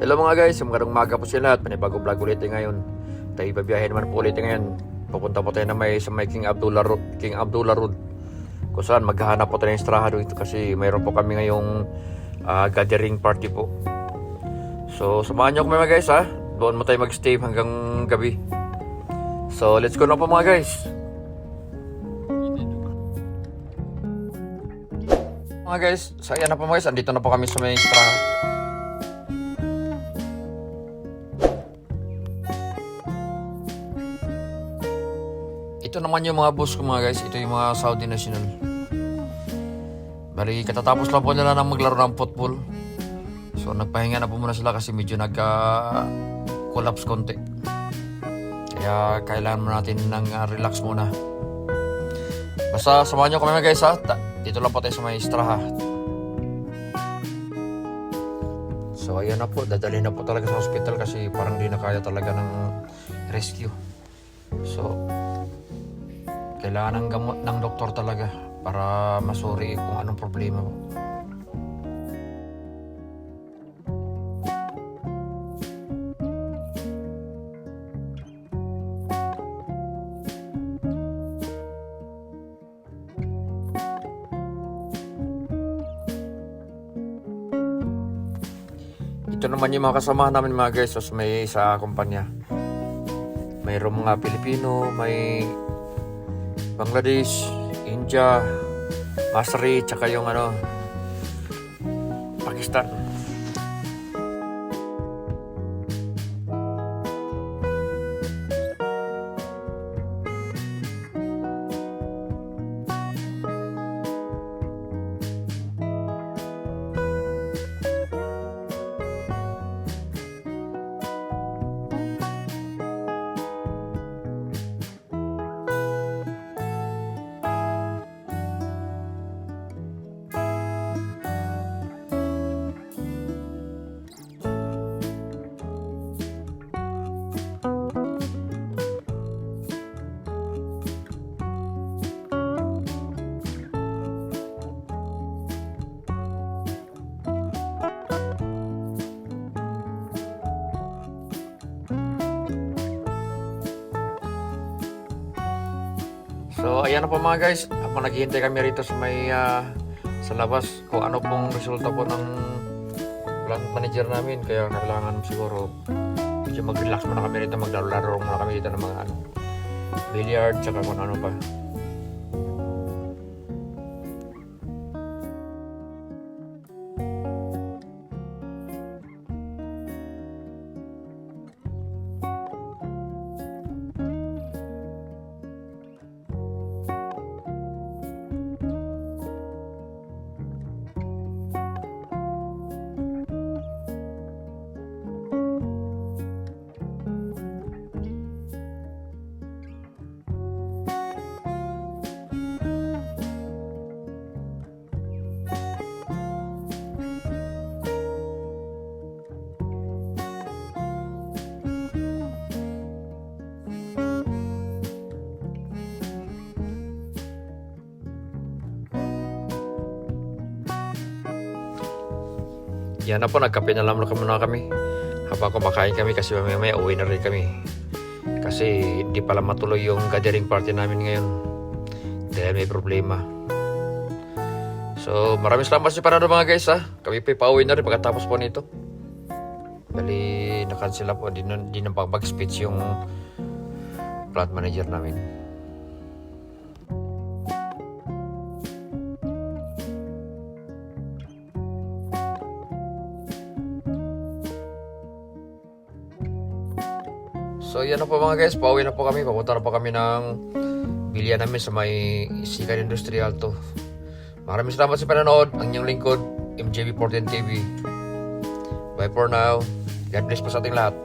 Hello mga guys, magandang umaga po sa lahat. Panibagong vlog ulit ngayon. Tayo babiyahe naman po ulit ngayon. Pupunta po tayo na sa may King Abdullah Road. Kung saan maghahanap po tayo ng estrahado dito kasi mayroon po kami ngayong gathering party po. So samahan nyo kami mga guys ha. Doon mo tayo mag-stay hanggang gabi. So let's go na po mga guys. Mga guys, so ayan na po mga guys. Andito na po kami sa may estrahado. Ito naman yung mga bus ko mga guys. Ito yung mga Saudi National. Bali katatapos lang po nila na maglaro ng football. So nagpahinga na po muna sila kasi medyo nagka-collapse konti. Kaya kailangan mo natin ng relax muna. Basta samahan nyo kami mga guys ha. Dito lang po tayo sa may Istraha. So ayan na po. Dadali na po talaga sa hospital kasi parang di na kaya talaga ng rescue. So kailangan ng gamot ng doktor talaga para masuri kung anong problema mo. Ito naman yung mga kasamahan namin mga guys sa may sa kumpanya. Mayroong mga Pilipino, may Bangladesh, India, Masri, tsaka yung Pakistan. So ayan na po mga guys, habang naghihintay kami rito sa may sa labas kung ano pong resulta po ng plant manager namin. Kaya kailangan siguro medyo mag-relax muna kami rito, maglaro-laro muna kami dito ng mga billiard tsaka kung ano pa. Yan na po, nagkape na lang muna kami habang kumakain kami kasi mamaya uwi na rin kami kasi hindi pala matuloy yung gathering party namin ngayon dahil may problema. So maraming salamat sa panonood mga guys ha. Kami pa pauwi na rin pagkatapos po nito. Bali nakansela po, di na pag-speech yung plant manager namin. So yan na po mga guys, pauwi na po kami. Papunta na po kami ng bilya namin sa may Sikat Industrial to. Maraming salamat sa panonood. Ang inyong lingkod, MJB14 TV. Bye for now. God bless po sa ating lahat.